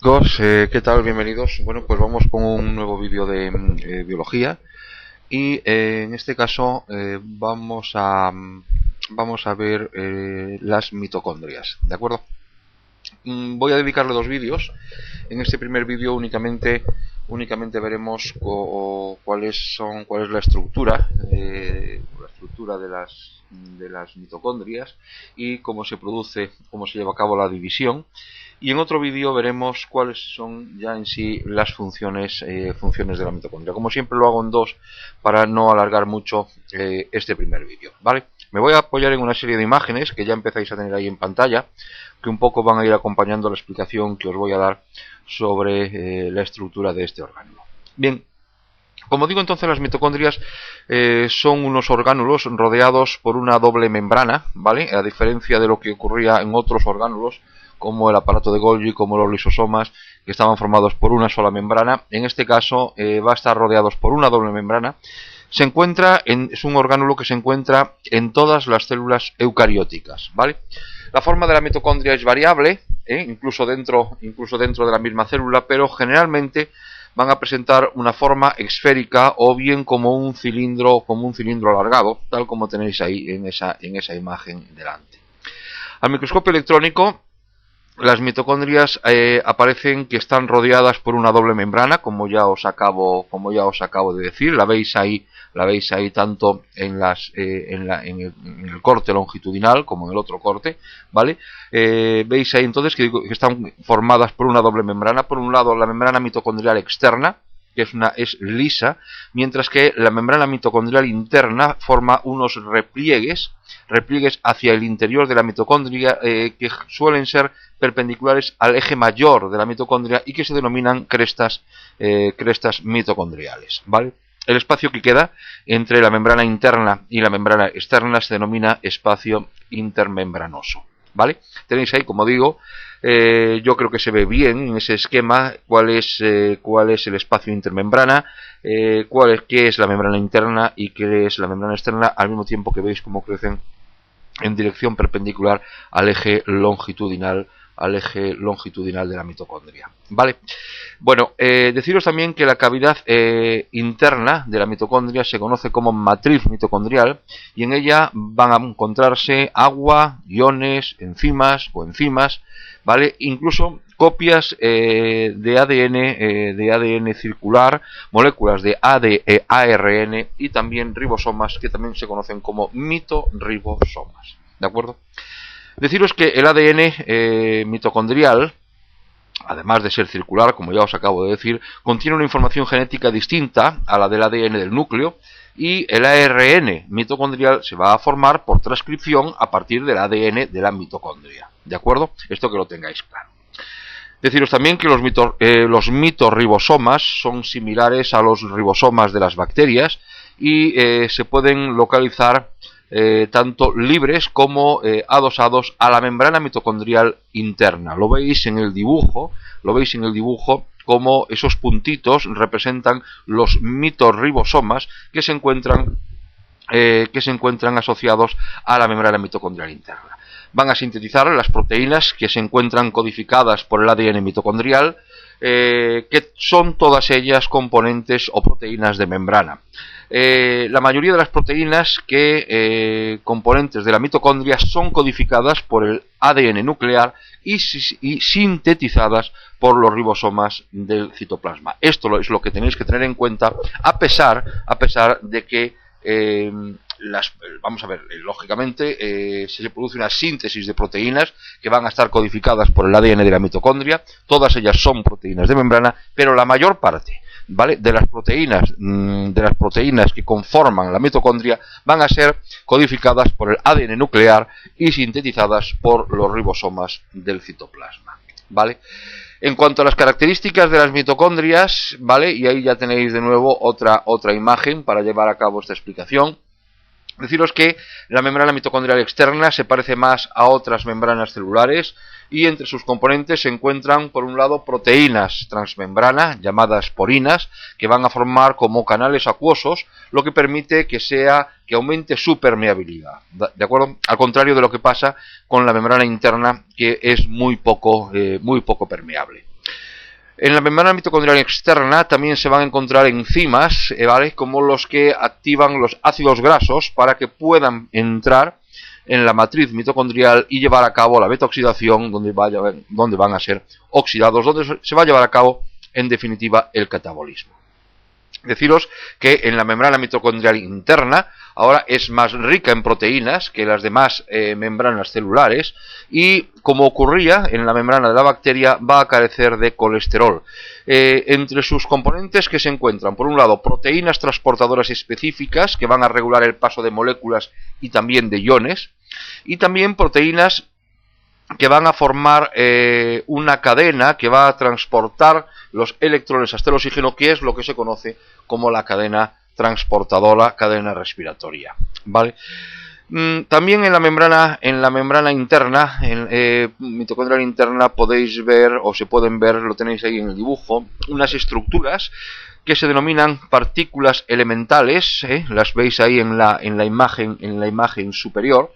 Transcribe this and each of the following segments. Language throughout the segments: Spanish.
Chicos, ¿qué tal? Bienvenidos. Bueno, pues vamos con un nuevo vídeo de biología y en este caso vamos a ver las mitocondrias, ¿de acuerdo? Voy a dedicarle dos vídeos. En este primer vídeo únicamente veremos cuál es la estructura de las mitocondrias y cómo se lleva a cabo la división. Y en otro vídeo veremos cuáles son ya en sí las funciones de la mitocondria. Como siempre lo hago en dos para no alargar mucho este primer vídeo, ¿vale? Me voy a apoyar en una serie de imágenes que ya empezáis a tener ahí en pantalla, que un poco van a ir acompañando la explicación que os voy a dar sobre la estructura de este orgánulo. Bien, como digo, entonces las mitocondrias son unos orgánulos rodeados por una doble membrana, ¿vale? A diferencia de lo que ocurría en otros orgánulos, como el aparato de Golgi, como los lisosomas, que estaban formados por una sola membrana. En este caso va a estar rodeados por una doble membrana. Es un orgánulo que se encuentra en todas las células eucarióticas, ¿vale? La forma de la mitocondria es variable, incluso dentro de la misma célula, pero generalmente van a presentar una forma esférica o bien como un cilindro alargado, tal como tenéis ahí en esa imagen delante. Al microscopio electrónico, las mitocondrias aparecen que están rodeadas por una doble membrana, como ya os acabo de decir. La veis ahí tanto en el corte longitudinal como en el otro corte, ¿vale? Veis ahí entonces que están formadas por una doble membrana. Por un lado, la membrana mitocondrial externa, que es lisa, mientras que la membrana mitocondrial interna forma unos repliegues hacia el interior de la mitocondria que suelen ser perpendiculares al eje mayor de la mitocondria y que se denominan crestas mitocondriales, ¿vale? El espacio que queda entre la membrana interna y la membrana externa se denomina espacio intermembranoso, ¿vale? Tenéis ahí, como digo, yo creo que se ve bien en ese esquema cuál es el espacio intermembrana, qué es la membrana interna y qué es la membrana externa, al mismo tiempo que veis cómo crecen en dirección perpendicular al eje longitudinal de la mitocondria, ¿vale? Bueno, deciros también que la cavidad interna de la mitocondria se conoce como matriz mitocondrial y en ella van a encontrarse agua, iones, enzimas, ¿vale? Incluso copias de ADN circular, moléculas de ARN y también ribosomas que también se conocen como mitorribosomas, ¿de acuerdo? Deciros que el ADN mitocondrial, además de ser circular, como ya os acabo de decir, contiene una información genética distinta a la del ADN del núcleo y el ARN mitocondrial se va a formar por transcripción a partir del ADN de la mitocondria, ¿de acuerdo? Esto que lo tengáis claro. Deciros también que los mitorribosomas son similares a los ribosomas de las bacterias y se pueden localizar tanto libres como adosados a la membrana mitocondrial interna. Lo veis en el dibujo como esos puntitos representan los mitorribosomas que se encuentran asociados a la membrana mitocondrial interna. Van a sintetizar las proteínas que se encuentran codificadas por el ADN mitocondrial, que son todas ellas componentes o proteínas de membrana. La mayoría de las proteínas componentes de la mitocondria son codificadas por el ADN nuclear y sintetizadas por los ribosomas del citoplasma. Esto es lo que tenéis que tener en cuenta, a pesar de que vamos a ver, lógicamente se produce una síntesis de proteínas que van a estar codificadas por el ADN de la mitocondria. Todas ellas son proteínas de membrana, pero la mayor parte, ¿vale?, de las proteínas que conforman la mitocondria van a ser codificadas por el ADN nuclear y sintetizadas por los ribosomas del citoplasma, ¿vale? En cuanto a las características de las mitocondrias, ¿vale?, y ahí ya tenéis de nuevo otra imagen para llevar a cabo esta explicación. Deciros que la membrana mitocondrial externa se parece más a otras membranas celulares y entre sus componentes se encuentran, por un lado, proteínas transmembrana llamadas porinas que van a formar como canales acuosos, lo que permite que aumente su permeabilidad, ¿de acuerdo? Al contrario de lo que pasa con la membrana interna, que es muy poco permeable. En la membrana mitocondrial externa también se van a encontrar enzimas, ¿vale? Como los que activan los ácidos grasos para que puedan entrar en la matriz mitocondrial y llevar a cabo la beta-oxidación, donde van a ser oxidados, donde se va a llevar a cabo, en definitiva, el catabolismo. Deciros que en la membrana mitocondrial interna ahora es más rica en proteínas que las demás membranas celulares, y como ocurría en la membrana de la bacteria, va a carecer de colesterol. Entre sus componentes que se encuentran, por un lado, proteínas transportadoras específicas que van a regular el paso de moléculas y también de iones, y también proteínas que van a formar una cadena que va a transportar los electrones hasta el oxígeno, que es lo que se conoce como la cadena transportadora, cadena respiratoria, ¿vale? También en la membrana interna, mitocondrial interna, podéis ver, o se pueden ver, lo tenéis ahí en el dibujo, unas estructuras que se denominan partículas elementales, las veis ahí en la imagen superior,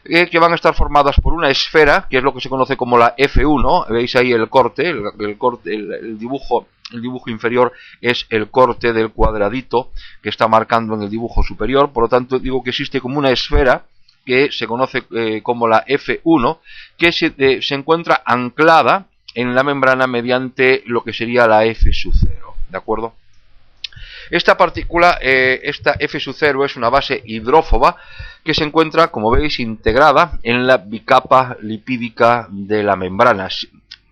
que van a estar formadas por una esfera, que es lo que se conoce como la F1. Veis ahí el corte, el dibujo inferior es el corte del cuadradito que está marcando en el dibujo superior. Por lo tanto, digo que existe como una esfera que se conoce como la F1, que se encuentra anclada en la membrana mediante lo que sería la F sub 0, ¿de acuerdo? Esta partícula, esta F sub 0, es una base hidrófoba que se encuentra, como veis, integrada en la bicapa lipídica de la membrana.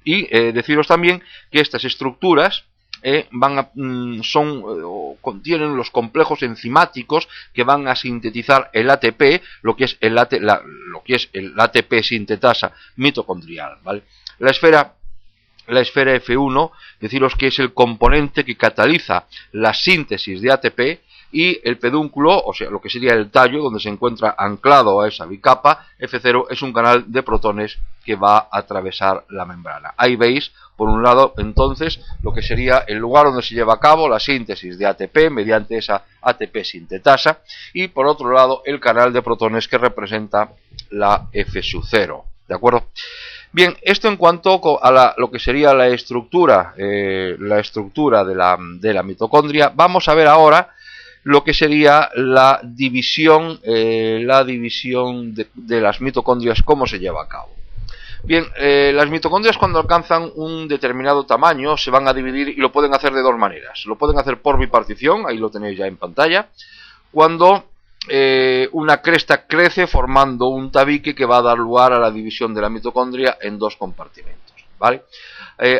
Y deciros también que estas estructuras contienen los complejos enzimáticos que van a sintetizar el ATP, lo que es el ATP sintetasa mitocondrial, ¿vale? La esfera F1, deciros que es el componente que cataliza la síntesis de ATP, y el pedúnculo, o sea, lo que sería el tallo, donde se encuentra anclado a esa bicapa, F0, es un canal de protones que va a atravesar la membrana. Ahí veis, por un lado, entonces, lo que sería el lugar donde se lleva a cabo la síntesis de ATP mediante esa ATP sintetasa, y por otro lado, el canal de protones que representa la F sub 0, ¿de acuerdo? Bien, esto en cuanto a lo que sería la estructura de la mitocondria. Vamos a ver ahora lo que sería la división de las mitocondrias, cómo se lleva a cabo. Bien, las mitocondrias, cuando alcanzan un determinado tamaño, se van a dividir, y lo pueden hacer de dos maneras. Lo pueden hacer por bipartición, ahí lo tenéis ya en pantalla, cuando una cresta crece formando un tabique que va a dar lugar a la división de la mitocondria en dos compartimentos, ¿vale?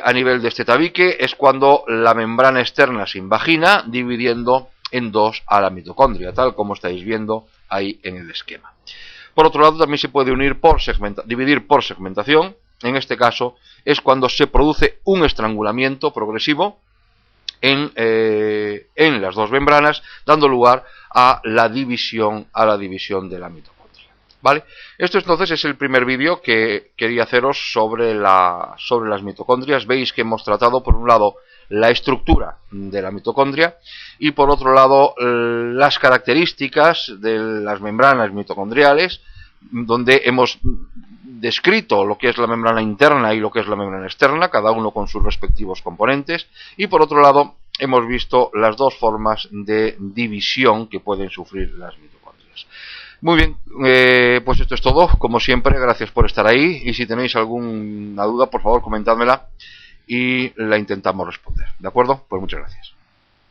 A nivel de este tabique es cuando la membrana externa se invagina, dividiendo en dos a la mitocondria, tal como estáis viendo ahí en el esquema. Por otro lado, también se puede dividir por segmentación. En este caso es cuando se produce un estrangulamiento progresivo en las dos membranas, dando lugar a la división de la mitocondria, ¿vale? Esto entonces es el primer vídeo que quería haceros sobre las mitocondrias. Veis que hemos tratado, por un lado, la estructura de la mitocondria, y por otro lado las características de las membranas mitocondriales, donde hemos descrito lo que es la membrana interna y lo que es la membrana externa, cada uno con sus respectivos componentes, y por otro lado hemos visto las dos formas de división que pueden sufrir las mitocondrias. Muy bien, pues esto es todo. Como siempre, gracias por estar ahí, y si tenéis alguna duda, por favor, comentádmela y la intentamos responder, ¿de acuerdo? Pues muchas gracias.